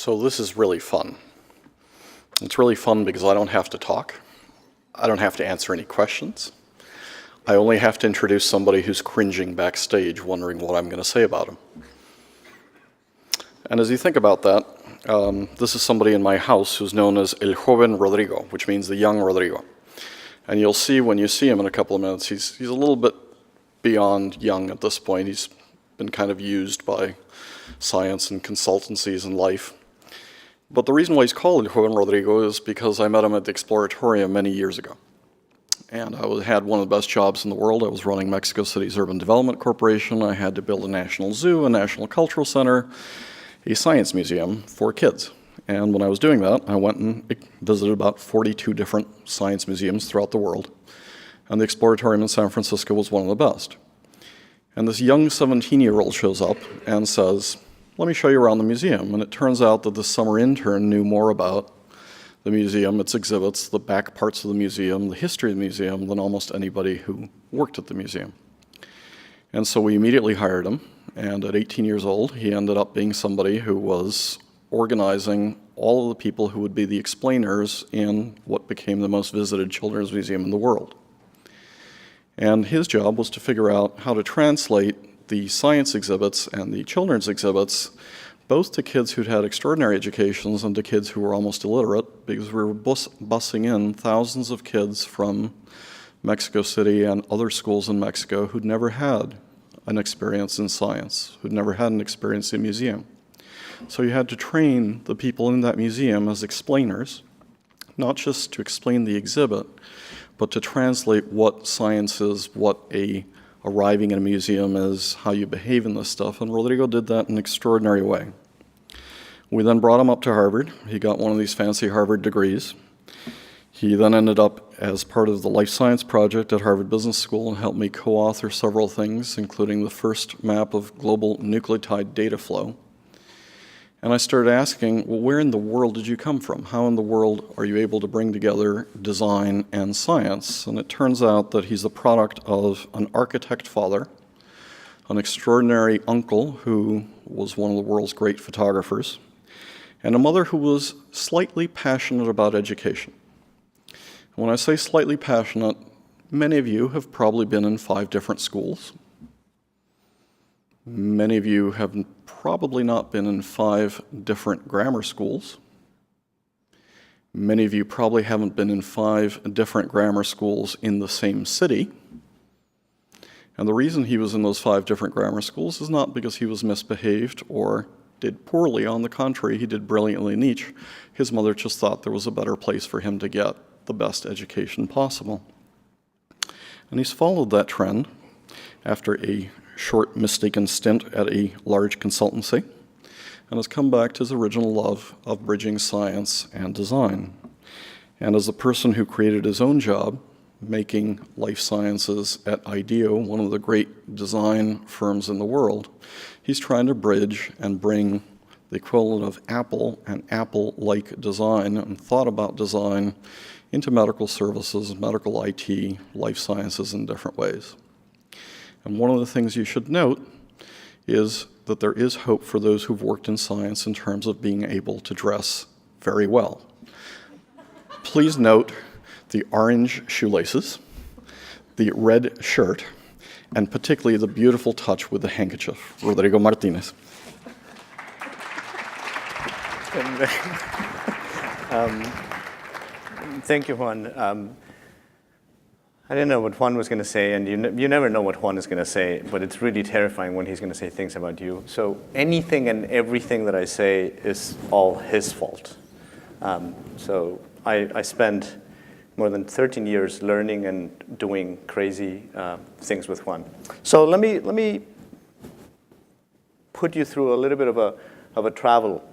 So this is really fun. It's really fun because I don't have to talk. I don't have to answer any questions. I only have to introduce somebody who's cringing backstage, wondering what I'm going to say about him. And as you think about that, this is somebody in my house who's known as El Joven Rodrigo, which means the young Rodrigo. And you'll see when you see him in a couple of minutes, he's a little bit beyond young at this point. He's been kind of used by science and consultancies and life. But the reason why he's called El Joven Rodrigo is because I met him at the Exploratorium many years ago. And I had one of the best jobs in the world. I was running Mexico City's Urban Development Corporation. I had to build a national zoo, a national cultural center, a science museum for kids. And when I was doing that, I went and visited about 42 different science museums throughout the world. And the Exploratorium in San Francisco was one of the best. And this young 17-year-old shows up and says, "Let me show you around the museum." And it turns out that the summer intern knew more about the museum, its exhibits, the back parts of the museum, the history of the museum, than almost anybody who worked at the museum. And so we immediately hired him. And at 18 years old, he ended up being somebody who was organizing all of the people who would be the explainers in what became the most visited children's museum in the world. And his job was to figure out how to translate the science exhibits and the children's exhibits both to kids who'd had extraordinary educations and to kids who were almost illiterate, because we were busing in thousands of kids from Mexico City and other schools in Mexico who'd never had an experience in science, who'd never had an experience in a museum. So you had to train the people in that museum as explainers, not just to explain the exhibit, but to translate what science is, what arriving in a museum is, how you behave in this stuff, and Rodrigo did that in an extraordinary way. We then brought him up to Harvard. He got one of these fancy Harvard degrees. He then ended up as part of the life science project at Harvard Business School and helped me co-author several things, including the first map of global nucleotide data flow. And I started asking, well, where in the world did you come from? How in the world are you able to bring together design and science? And it turns out that he's the product of an architect father, an extraordinary uncle who was one of the world's great photographers, and a mother who was slightly passionate about education. And when I say slightly passionate, many of you have probably been in 5 different schools. Many of you have probably not been in 5 different grammar schools. Many of you probably haven't been in 5 different grammar schools in the same city. And the reason he was in those 5 different grammar schools is not because he was misbehaved or did poorly. On the contrary, he did brilliantly in each. His mother just thought there was a better place for him to get the best education possible. And he's followed that trend after a short mistaken stint at a large consultancy, and has come back to his original love of bridging science and design. And as a person who created his own job, making life sciences at IDEO, one of the great design firms in the world, he's trying to bridge and bring the equivalent of Apple and Apple-like design and thought about design into medical services, medical IT, life sciences in different ways. And one of the things you should note is that there is hope for those who've worked in science in terms of being able to dress very well. Please note the orange shoelaces, the red shirt, and particularly the beautiful touch with the handkerchief. Rodrigo Martinez. Thank you, Juan. I didn't know what Juan was going to say, and you never know what Juan is going to say, but it's really terrifying when he's going to say things about you. So anything and everything that I say is all his fault. So I spent more than 13 years learning and doing crazy things with Juan. So let me put you through a little bit of a travel.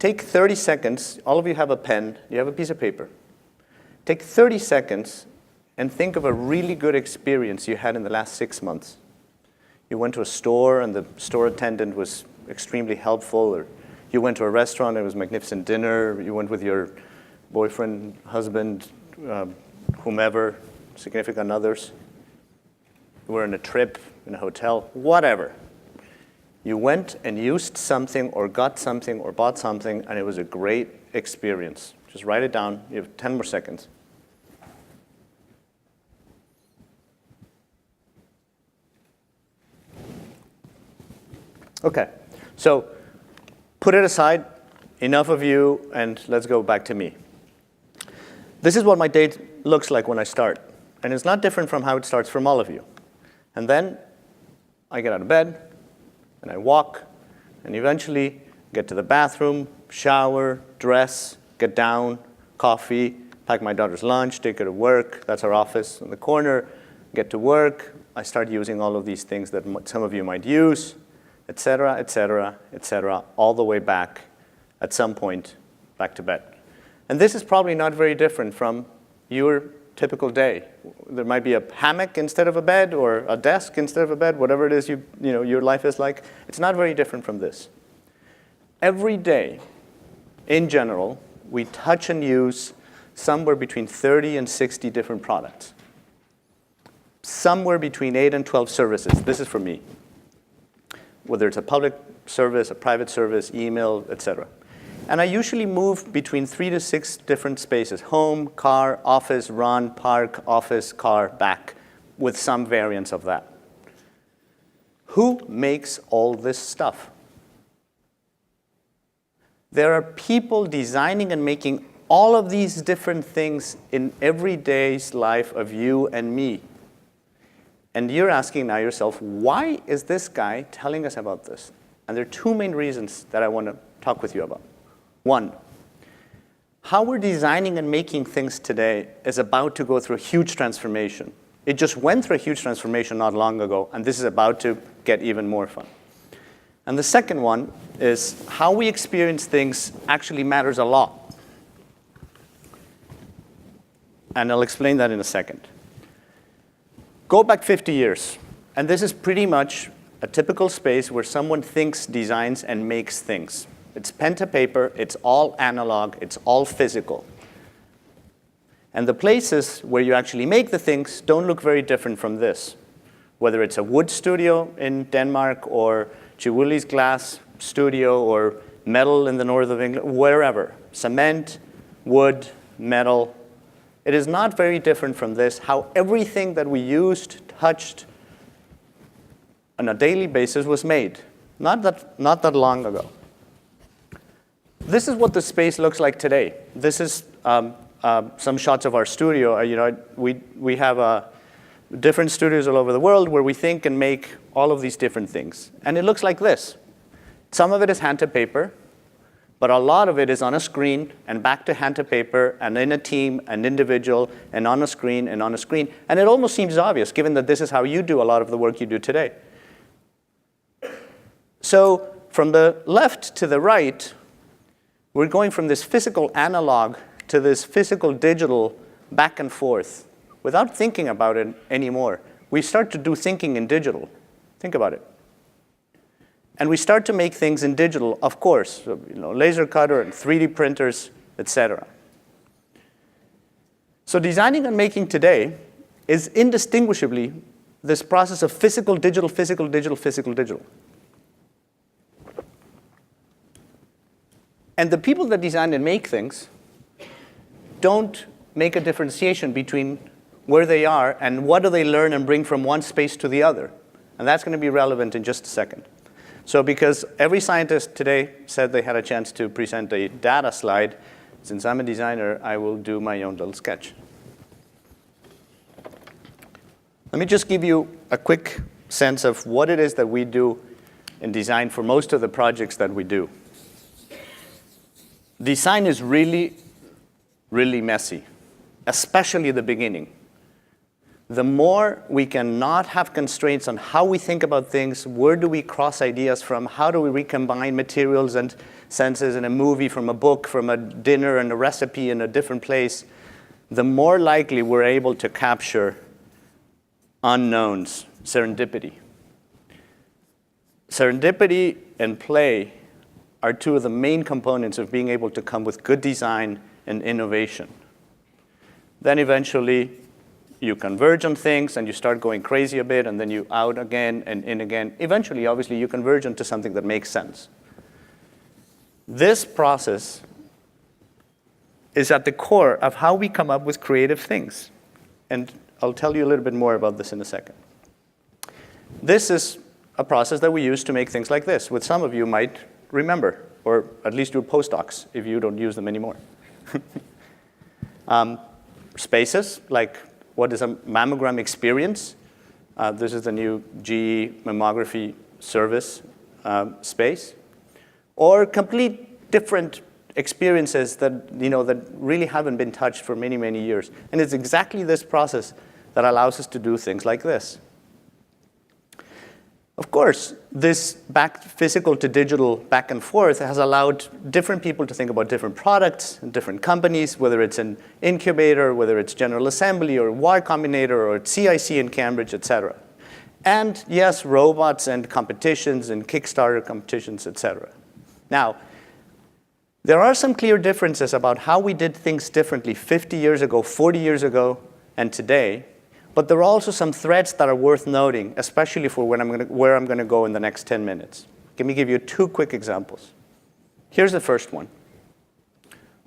Take 30 seconds. All of you have a pen. You have a piece of paper. Take 30 seconds and think of a really good experience you had in the last 6 months. You went to a store and the store attendant was extremely helpful, or you went to a restaurant and it was a magnificent dinner, you went with your boyfriend, husband, whomever, significant others, you were on a trip, in a hotel, whatever. You went and used something or got something or bought something, and it was a great experience. Just write it down. You have 10 more seconds. Okay, so put it aside. Enough of you, and let's go back to me. This is what my day looks like when I start. And it's not different from how it starts from all of you. And then I get out of bed, and I walk, and eventually get to the bathroom, shower, dress, get down, coffee, pack my daughter's lunch, take her to work. That's our office in the corner. Get to work. I start using all of these things that some of you might use, et cetera, et cetera, et cetera, all the way back at some point back to bed. And this is probably not very different from your typical day. There might be a hammock instead of a bed or a desk instead of a bed, whatever it is your life is like. It's not very different from this. Every day, in general, we touch and use somewhere between 30 and 60 different products. Somewhere between 8 and 12 services. This is for me. Whether it's a public service, a private service, email, et cetera. And I usually move between 3 to 6 different spaces: home, car, office, run, park, office, car, back, with some variance of that. Who makes all this stuff? There are people designing and making all of these different things in every day's life of you and me. And you're asking now yourself, why is this guy telling us about this? And there are two main reasons that I want to talk with you about. One, how we're designing and making things today is about to go through a huge transformation. It just went through a huge transformation not long ago, and this is about to get even more fun. And the second one is how we experience things actually matters a lot. And I'll explain that in a second. Go back 50 years, and this is pretty much a typical space where someone thinks, designs, and makes things. It's pen to paper, it's all analog, it's all physical. And the places where you actually make the things don't look very different from this. Whether it's a wood studio in Denmark or Chihuli's glass studio or metal in the north of England, wherever. Cement, wood, metal. It is not very different from this, how everything that we used, touched on a daily basis was made. Not that long ago. This is what the space looks like today. This is some shots of our studio. We have different studios all over the world where we think and make all of these different things. And it looks like this. Some of it is hand to paper, but a lot of it is on a screen and back to hand to paper and in a team and individual and on a screen and on a screen. And it almost seems obvious, given that this is how you do a lot of the work you do today. So from the left to the right, we're going from this physical analog to this physical digital back and forth without thinking about it anymore. We start to do thinking in digital. Think about it. And we start to make things in digital, of course, laser cutter and 3D printers, etc. So designing and making today is indistinguishably this process of physical, digital, physical, digital, physical, digital. And the people that design and make things don't make a differentiation between where they are and what do they learn and bring from one space to the other. And that's going to be relevant in just a second. So because every scientist today said they had a chance to present a data slide, since I'm a designer, I will do my own little sketch. Let me just give you a quick sense of what it is that we do in design for most of the projects that we do. Design is really, really messy, especially the beginning. The more we can not have constraints on how we think about things, where do we cross ideas from, how do we recombine materials and senses in a movie, from a book, from a dinner and a recipe in a different place, the more likely we're able to capture unknowns, serendipity. Serendipity and play are two of the main components of being able to come with good design and innovation. Then eventually, you converge on things, and you start going crazy a bit, and then you out again and in again. Eventually, obviously, you converge into something that makes sense. This process is at the core of how we come up with creative things. And I'll tell you a little bit more about this in a second. This is a process that we use to make things like this, which some of you might remember, or at least your postdocs if you don't use them anymore. Spaces, like what is a mammogram experience? This is the new GE mammography service space. Or complete different experiences that, that really haven't been touched for many, many years. And it's exactly this process that allows us to do things like this. Of course, this physical to digital back and forth has allowed different people to think about different products and different companies, whether it's an incubator, whether it's General Assembly or Y Combinator or CIC in Cambridge, et cetera. And yes, robots and competitions and Kickstarter competitions, et cetera. Now, there are some clear differences about how we did things differently 50 years ago, 40 years ago, and today. But there are also some threads that are worth noting, especially for where I'm going to go in the next 10 minutes. Let me give you 2 quick examples. Here's the first one.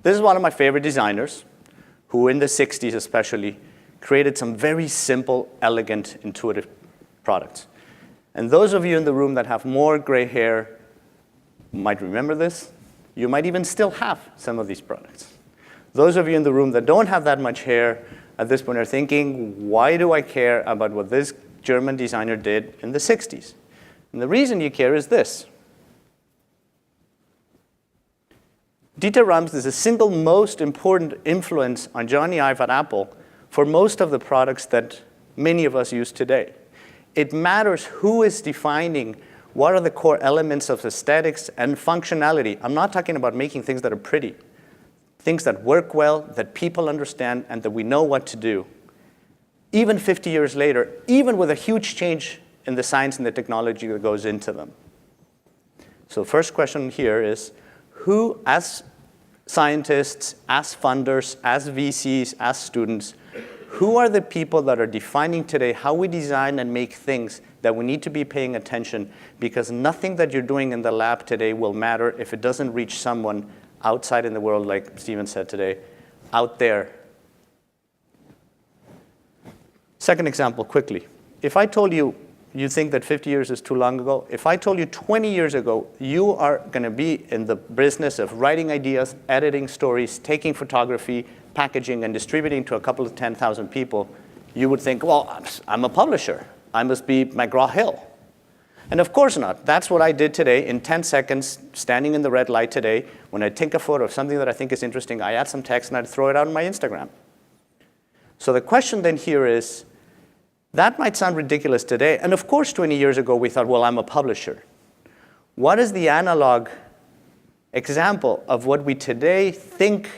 This is one of my favorite designers, who in the 60s especially, created some very simple, elegant, intuitive products. And those of you in the room that have more gray hair might remember this. You might even still have some of these products. Those of you in the room that don't have that much hair at this point are thinking, why do I care about what this German designer did in the 60s? And the reason you care is this. Dieter Rams is the single most important influence on Johnny Ive at Apple for most of the products that many of us use today. It matters who is defining what are the core elements of aesthetics and functionality. I'm not talking about making things that are pretty. Things that work well, that people understand, and that we know what to do. Even 50 years later, even with a huge change in the science and the technology that goes into them. So first question here is, who, as scientists, as funders, as VCs, as students, who are the people that are defining today how we design and make things that we need to be paying attention, because nothing that you're doing in the lab today will matter if it doesn't reach someone outside in the world, like Stephen said today, out there. Second example, quickly. If I told you, you think that 50 years is too long ago, if I told you 20 years ago, you are going to be in the business of writing ideas, editing stories, taking photography, packaging, and distributing to a couple of 10,000 people, you would think, well, I'm a publisher. I must be McGraw-Hill. And of course not. That's what I did today in 10 seconds, standing in the red light today. When I take a photo of something that I think is interesting, I add some text and I throw it out on my Instagram. So the question then here is, that might sound ridiculous today. And of course, 20 years ago, we thought, well, I'm a publisher. What is the analog example of what we today think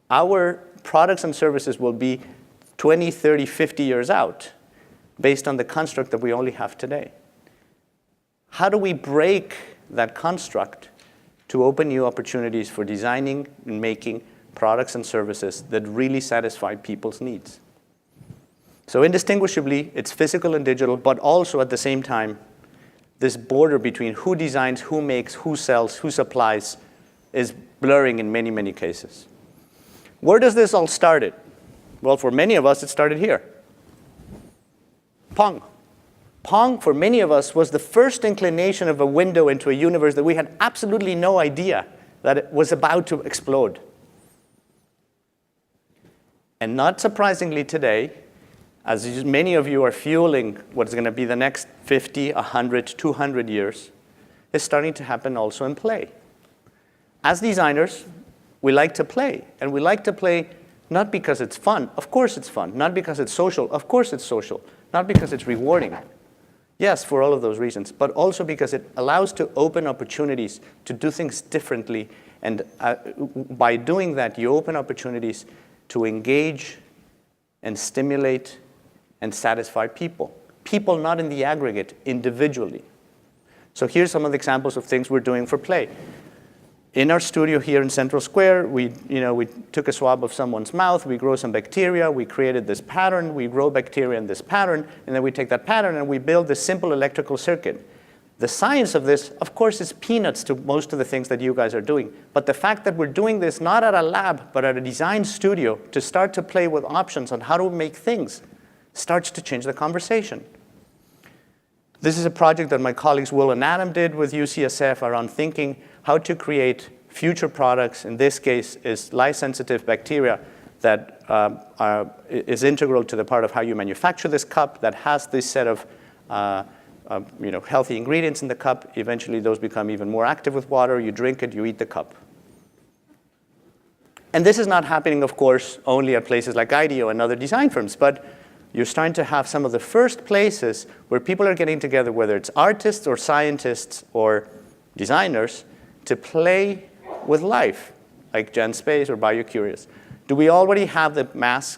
our products and services will be 20, 30, 50 years out, based on the construct that we only have today? How do we break that construct to open new opportunities for designing and making products and services that really satisfy people's needs? So indistinguishably, it's physical and digital, but also at the same time, this border between who designs, who makes, who sells, who supplies is blurring in many, many cases. Where does this all start? Well, for many of us, it started here. Pong. Pong, for many of us, was the first inclination of a window into a universe that we had absolutely no idea that it was about to explode. And not surprisingly today, as many of you are fueling what's going to be the next 50, 100, 200 years, is starting to happen also in play. As designers, we like to play. And we like to play not because it's fun. Of course it's fun. Not because it's social. Of course it's social. Not because it's rewarding. Yes, for all of those reasons, but also because it allows to open opportunities to do things differently. And by doing that, you open opportunities to engage and stimulate and satisfy people. People not in the aggregate, individually. So here's some of the examples of things we're doing for play. in our studio here in Central Square, we took a swab of someone's mouth, we grow some bacteria, we created this pattern, we grow bacteria in this pattern, and then we take that pattern and we build this simple electrical circuit. The science of this, of course, is peanuts to most of the things that you guys are doing. But the fact that we're doing this not at a lab, but at a design studio to start to play with options on how to make things starts to change the conversation. This is a project that my colleagues Will and Adam did with UCSF around thinking how to create future products. In this case, is light-sensitive bacteria that is integral to the part of how you manufacture this cup that has this set of healthy ingredients in the cup. Eventually, those become even more active with water. You drink it, you eat the cup. And this is not happening, of course, only at places like IDEO and other design firms, but you're starting to have some of the first places where people are getting together, whether it's artists or scientists or designers, to play with life, like GenSpace or BioCurious. Do we already have the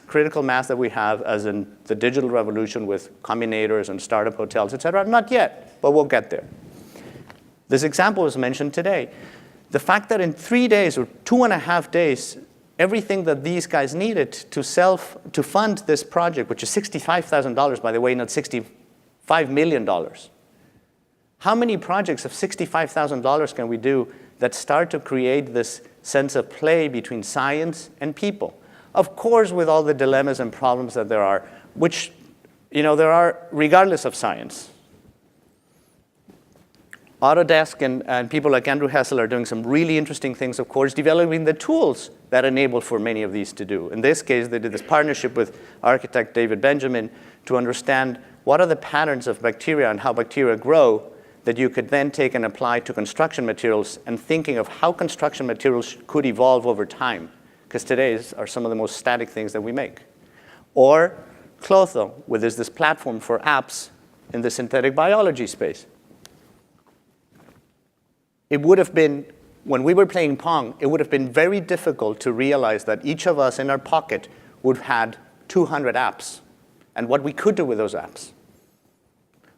critical mass that we have as in the digital revolution with combinators and startup hotels, et cetera? Not yet, but we'll get there. This example was mentioned today. The fact that in 3 days or 2.5 days, everything that these guys needed to fund this project, which is $65,000, by the way, not $65 million. How many projects of $65,000 can we do that start to create this sense of play between science and people? Of course, with all the dilemmas and problems that there are, which there are regardless of science. Autodesk and people like Andrew Hessel are doing some really interesting things, of course, developing the tools that enable for many of these to do. In this case, they did this partnership with architect David Benjamin to understand what are the patterns of bacteria and how bacteria grow that you could then take and apply to construction materials, and thinking of how construction materials could evolve over time, because today are some of the most static things that we make. Or Clotho, where there's this platform for apps in the synthetic biology space. It would have been, when we were playing Pong, it would have been very difficult to realize that each of us in our pocket would have had 200 apps, and what we could do with those apps.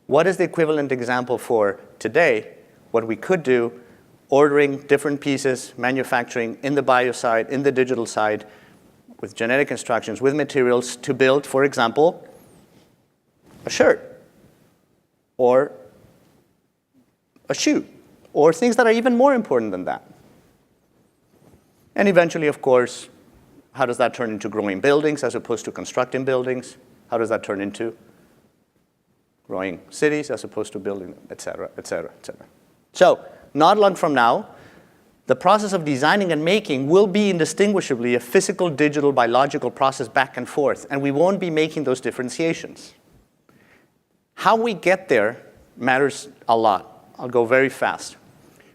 What is the equivalent example for today? What we could do, ordering different pieces, manufacturing in the bio side, in the digital side, with genetic instructions, with materials to build, for example, a shirt, or a shoe, or things that are even more important than that. And eventually, of course, how does that turn into growing buildings as opposed to constructing buildings? How does that turn into growing cities as opposed to building them, et cetera, et cetera, et cetera? So not long from now, the process of designing and making will be indistinguishably a physical, digital, biological process back and forth, and we won't be making those differentiations. How we get there matters a lot. I'll go very fast.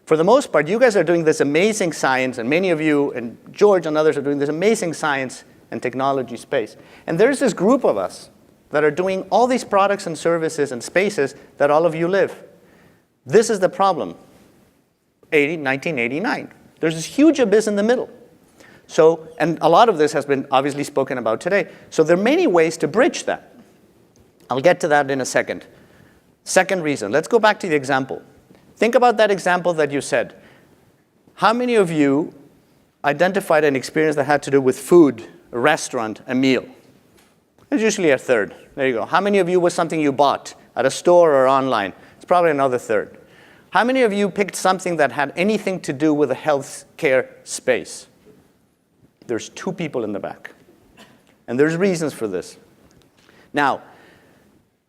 For the most part, you guys are doing this amazing science, and many of you, and George and others, are doing this amazing science and technology space. And there's this group of us that are doing all these products and services and spaces that all of you live. This is the problem. 1989. There's this huge abyss in the middle. So, and a lot of this has been obviously spoken about today. So there are many ways to bridge that. I'll get to that in a second. Second reason, let's go back to the example. Think about that example that you said. How many of you identified an experience that had to do with food, a restaurant, a meal? It's usually a third. There you go. How many of you was something you bought at a store or online? It's probably another third. How many of you picked something that had anything to do with a healthcare space? There's 2 people in the back. And there's reasons for this. Now,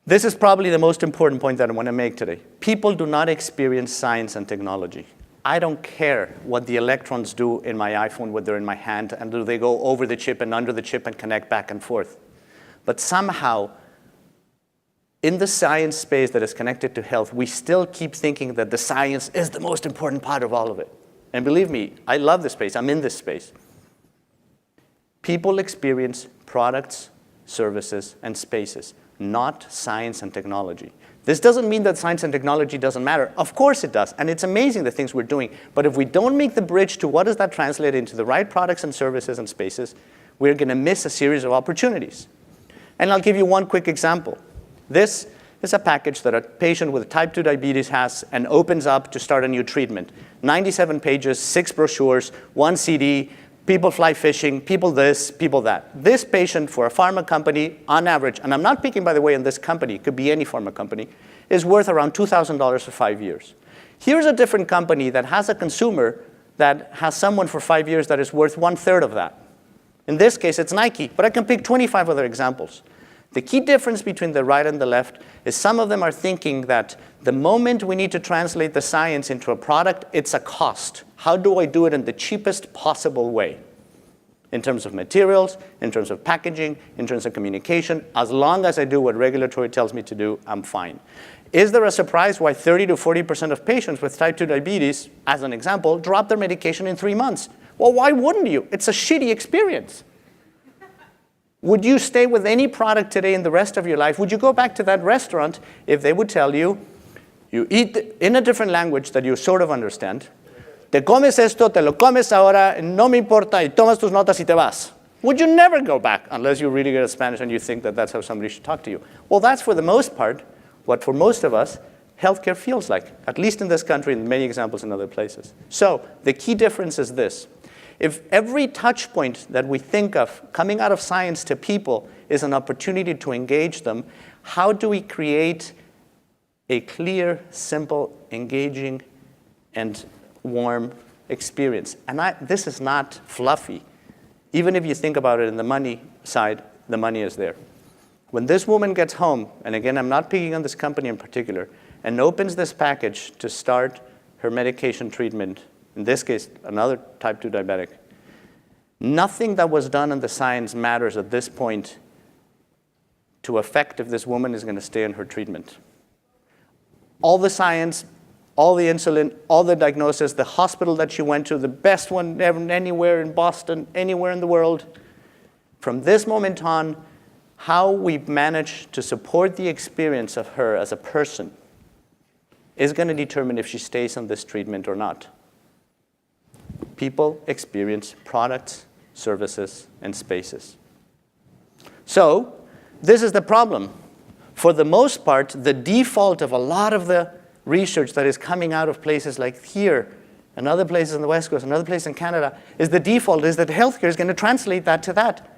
this is probably the most important point that I want to make today. People do not experience science and technology. I don't care what the electrons do in my iPhone, when they're in my hand, and do they go over the chip and under the chip and connect back and forth. But somehow, in the science space that is connected to health, we still keep thinking that the science is the most important part of all of it. And believe me, I love this space. I'm in this space. People experience products, services, and spaces, not science and technology. This doesn't mean that science and technology doesn't matter. Of course it does, and it's amazing the things we're doing. But if we don't make the bridge to what does that translate into the right products and services and spaces, we're going to miss a series of opportunities. And I'll give you one quick example. This is a package that a patient with type 2 diabetes has and opens up to start a new treatment. 97 pages, 6 brochures, 1 CD, people fly fishing, people this, people that. This patient for a pharma company, on average, and I'm not picking, by the way, on this company, it could be any pharma company, is worth around $2,000 for 5 years. Here's a different company that has a consumer that has someone for 5 years that is worth 1/3 of that. In this case, it's Nike, but I can pick 25 other examples. The key difference between the right and the left is some of them are thinking that the moment we need to translate the science into a product, it's a cost. How do I do it in the cheapest possible way? In terms of materials, in terms of packaging, in terms of communication, as long as I do what regulatory tells me to do, I'm fine. Is there a surprise why 30 to 40% of patients with type 2 diabetes, as an example, drop their medication in 3 months? Well, why wouldn't you? It's a shitty experience. Would you stay with any product today in the rest of your life? Would you go back to that restaurant if they would tell you, you eat in a different language that you sort of understand, te comes esto, te lo comes ahora, no me importa, y tomas tus notas y te vas? Would you never go back unless you're really good at Spanish and you think that that's how somebody should talk to you? Well, that's for the most part what for most of us healthcare feels like, at least in this country and many examples in other places. So the key difference is this. If every touch point that we think of coming out of science to people is an opportunity to engage them, how do we create a clear, simple, engaging, and warm experience? And this is not fluffy. Even if you think about it in the money side, the money is there. When this woman gets home, and again, I'm not picking on this company in particular, and opens this package to start her medication treatment, in this case, another type 2 diabetic, nothing that was done in the science matters at this point to affect if this woman is going to stay on her treatment. All the science, all the insulin, all the diagnosis, the hospital that she went to, the best one ever, anywhere in Boston, anywhere in the world, from this moment on, how we manage to support the experience of her as a person is going to determine if she stays on this treatment or not. People experience products, services, and spaces. So this is the problem. For the most part, the default of a lot of the research that is coming out of places like here and other places on the West Coast and other places in Canada is the default is that healthcare is going to translate that to that.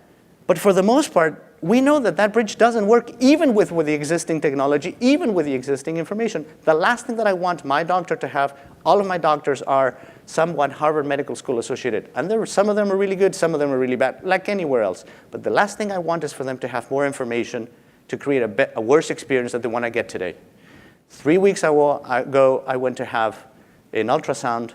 But for the most part, we know that that bridge doesn't work even with the existing technology, even with the existing information. The last thing that I want my doctor to have, all of my doctors are somewhat Harvard Medical School associated. And some of them are really good, some of them are really bad, like anywhere else. But the last thing I want is for them to have more information to create a worse experience than the one I get today. 3 weeks ago, I went to have an ultrasound,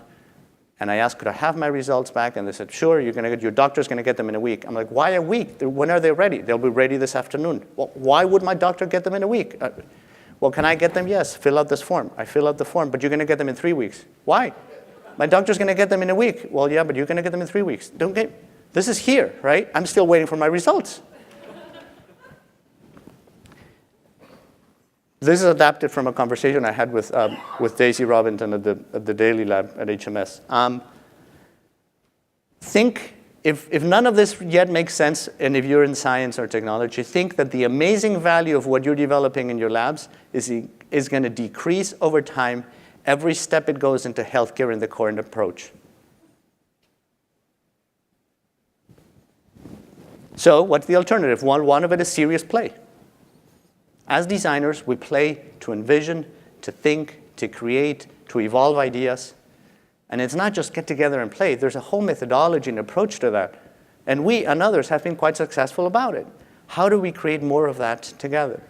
and I asked, could I have my results back? And they said, sure, your doctor's going to get them in a week. I'm like, why a week? When are they ready? They'll be ready this afternoon. Well, why would my doctor get them in a week? Well, can I get them? Yes, fill out this form. I fill out the form, but you're going to get them in 3 weeks. Why? My doctor's going to get them in a week. Well, yeah, but you're going to get them in 3 weeks. This is here, right? I'm still waiting for my results. This is adapted from a conversation I had with Daisy Robinson at the Daily Lab at HMS. Think, if none of this yet makes sense, and if you're in science or technology, think that the amazing value of what you're developing in your labs is going to decrease over time every step it goes into healthcare in the current approach. So what's the alternative? One of it is serious play. As designers, we play to envision, to think, to create, to evolve ideas. And it's not just get together and play. There's a whole methodology and approach to that. And we and others have been quite successful about it. How do we create more of that together?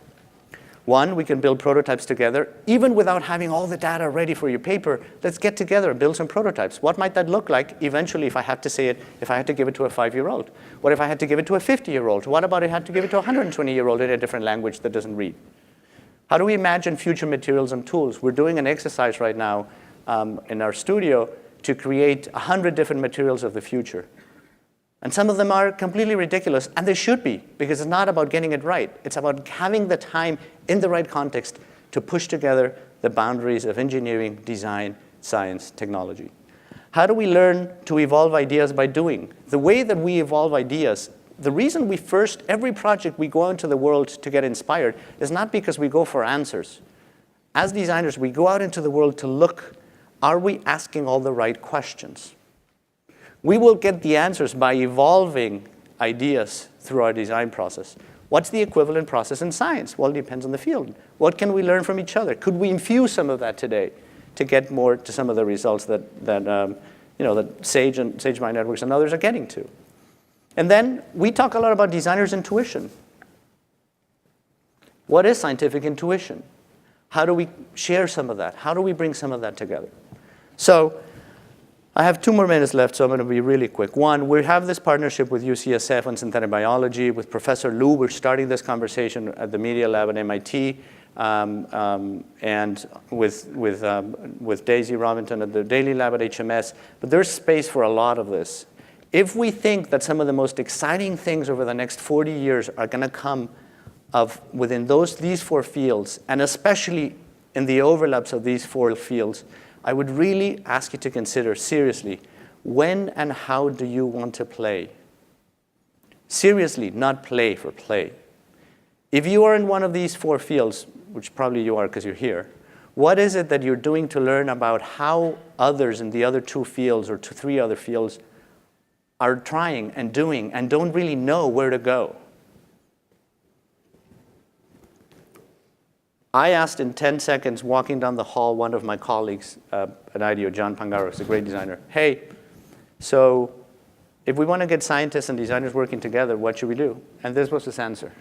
One, we can build prototypes together, even without having all the data ready for your paper. Let's get together and build some prototypes. What might that look like eventually if I had to say it, if I had to give it to a 5-year-old? What if I had to give it to a 50-year-old? What about if I had to give it to a 120-year-old in a different language that doesn't read? How do we imagine future materials and tools? We're doing an exercise right now in our studio to create 100 different materials of the future. And some of them are completely ridiculous, and they should be, because it's not about getting it right. It's about having the time in the right context to push together the boundaries of engineering, design, science, technology. How do we learn to evolve ideas by doing? The way that we evolve ideas, The reason every project we go into the world to get inspired is not because we go for answers. As designers, we go out into the world to look, are we asking all the right questions? We will get the answers by evolving ideas through our design process. What's the equivalent process in science? Well, it depends on the field. What can we learn from each other? Could we infuse some of that today to get more to some of the results that Sage and SageMind Networks and others are getting to? And then we talk a lot about designer's intuition. What is scientific intuition? How do we share some of that? How do we bring some of that together? So I have 2 more minutes left, so I'm going to be really quick. One, we have this partnership with UCSF on synthetic biology. With Professor Liu, we're starting this conversation at the Media Lab at MIT, and with Daisy Robinson at the Daily Lab at HMS. But there's space for a lot of this. If we think that some of the most exciting things over the next 40 years are going to come within these 4 fields, and especially in the overlaps of these 4 fields, I would really ask you to consider seriously, when and how do you want to play? Seriously, not play for play. If you are in one of these 4 fields, which probably you are because you're here, what is it that you're doing to learn about how others in the other 2 fields or 3 other fields are trying and doing and don't really know where to go? I asked in 10 seconds, walking down the hall, one of my colleagues at IDEO, John Pangaro, who's a great designer, hey, so if we want to get scientists and designers working together, what should we do? And this was his answer.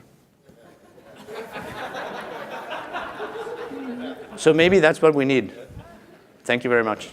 So maybe that's what we need. Thank you very much.